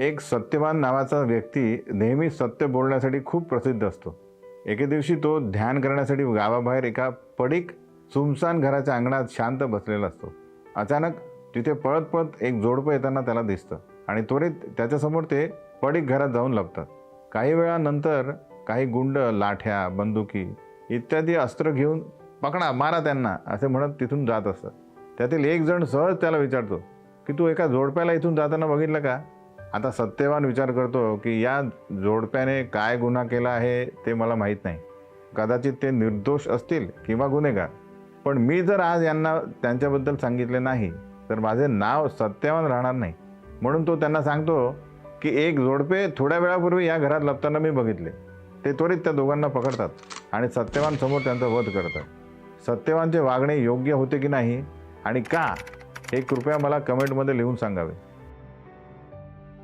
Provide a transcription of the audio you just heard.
एक सत्यवान नावाचा व्यक्ती नेहमी सत्य बोलण्यासाठी खूप प्रसिद्ध असतो. एके दिवशी तो ध्यान करण्यासाठी गावाबाहेर एका पडीक सुमसान घराच्या अंगणात शांत बसलेला असतो. अचानक तिथे पळत पळत एक जोडपं येताना त्याला दिसतं आणि त्वरित त्याच्यासमोर ते पडीक घरात जाऊन लपतात. काही वेळानंतर काही गुंड लाठ्या, बंदुकी इत्यादी अस्त्र घेऊन "पकडा, मारा त्यांना" असे म्हणत तिथून जात असतात. त्यातील एक जण सहज त्याला विचारतो की "तू एका जोडप्याला इथून जाताना बघितलं का?" आता सत्यवान विचार करतो की या जोडप्याने काय गुन्हा केला आहे ते मला माहीत नाही. कदाचित ते निर्दोष असतील किंवा गुन्हेगार. पण मी जर आज यांना त्यांच्याबद्दल सांगितले नाही तर माझे नाव सत्यवान राहणार नाही. म्हणून तो त्यांना सांगतो की एक जोडपे थोड्या वेळापूर्वी या घरात लपताना मी बघितले. ते त्वरित त्या दोघांना पकडतात आणि सत्यवान समोर त्यांचा वध करतात. सत्यवानचे वागणे योग्य होते की नाही आणि का, हे कृपया मला कमेंटमध्ये लिहून सांगावे.